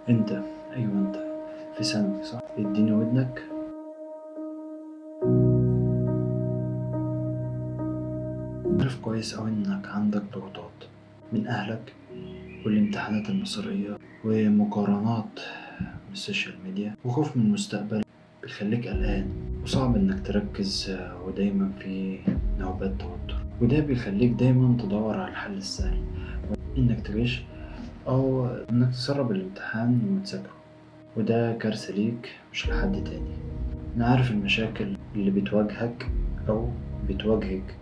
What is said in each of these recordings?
انت، ايوه انت في ثانوي صح؟ اديني ودنك. عارف كويس اوي انك عندك ضغوطات من اهلك والامتحانات المصرية ومقارنات من السوشيال ميديا وخوف من المستقبل بيخليك قلقان وصعب انك تركز، ودايما في نوبات توتر، وده بيخليك دايما تدور على الحل السهل، انك تغش او انك تسرب الامتحان وتذاكره، وده كارثة ليك مش لحد تاني. أنا عارف المشاكل اللي بتواجهك أو بتواجهك،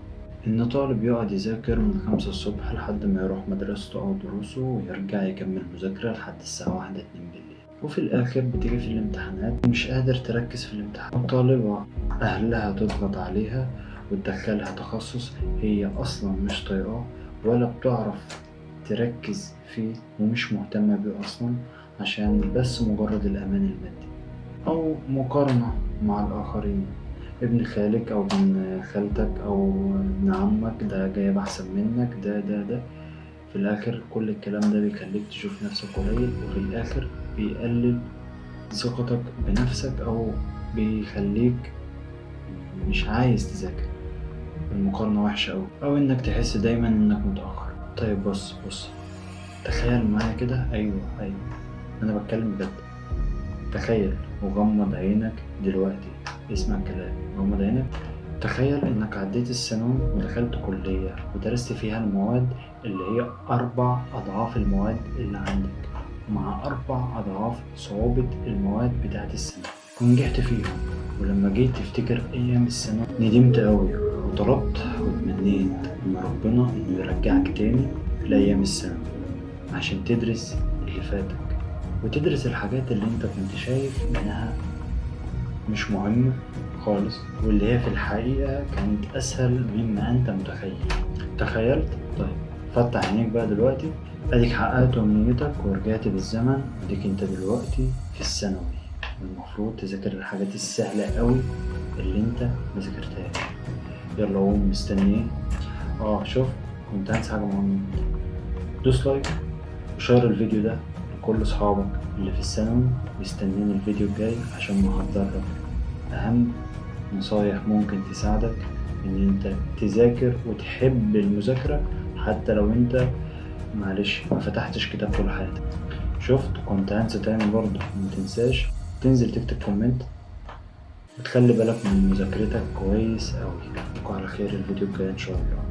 إن طالب يقعد يذاكر من 5 الصبح لحد ما يروح مدرسته أو دروسه ويرجع يكمل مذاكرة لحد الساعة 1 2 بالليل، وفي الآخر بتيجي في الامتحانات ومش قادر تركز في الامتحان، وطالبة أهلها تضغط عليها وتدخلها تخصص هي أصلا مش طايقاه ولا بتعرف تركز فيه ومش مهتمة بيه أصلا، عشان بس مجرد الأمان المادي أو مقارنة مع الآخرين. ابن خالك أو ابن خالتك أو ابن عمك ده جايب أحسن منك، ده في الآخر كل الكلام ده بيخليك تشوف نفسك قليل، وفي الآخر بيقلل ثقتك بنفسك أو بيخليك مش عايز تذاكر. المقارنة وحشة أو إنك تحس دايما إنك متأخر. طيب بص تخيل معايا كده، أيوه أنا بتكلم بجد. تخيل وغمض عينك دلوقتي، اسمع الكلام، غمض عينك. تخيل انك عديت الثانوي ودخلت كلية ودرست فيها المواد اللي هي 4 أضعاف المواد اللي عندك، مع 4 أضعاف صعوبة المواد بتاعت الثانوي، ونجحت فيهم. ولما جيت تفتكر أيام الثانوي ندمت أوي وطلبت وتمنيت من ربنا إنه يرجعك تاني لأيام الثانوي عشان تدرس اللي فاتك وتدرس الحاجات اللي انت كنت شايف انها مش مهمة خالص، واللي هي في الحقيقة كانت أسهل مما أنت متخيل. تخيلت؟ طيب فتح عينيك بقى دلوقتي، أديك حققت أمنيتك ورجعت بالزمن، أديك أنت دلوقتي في الثانوي، المفروض تذاكر الحاجات السهلة قوي اللي أنت مذاكرتهاش. يلا قوم، مستني ايه؟ شوف، كنت هنسى حاجة مهمة. دوس لايك وشير الفيديو ده لكل أصحابك اللي في الثانوي مستنين الفيديو الجاي عشان نحضرلك أهم نصايح ممكن تساعدك إن أنت تذاكر وتحب المذاكرة حتى لو أنت معلش ما فتحتش كتاب طول حياتك. شفت؟ كنت هنسى تاني برضه، متنساش تنزل تكتب كومنت وتخلي بالك من مذاكرتك كويس أوي. على خير الفيديو الجاي إن شاء الله.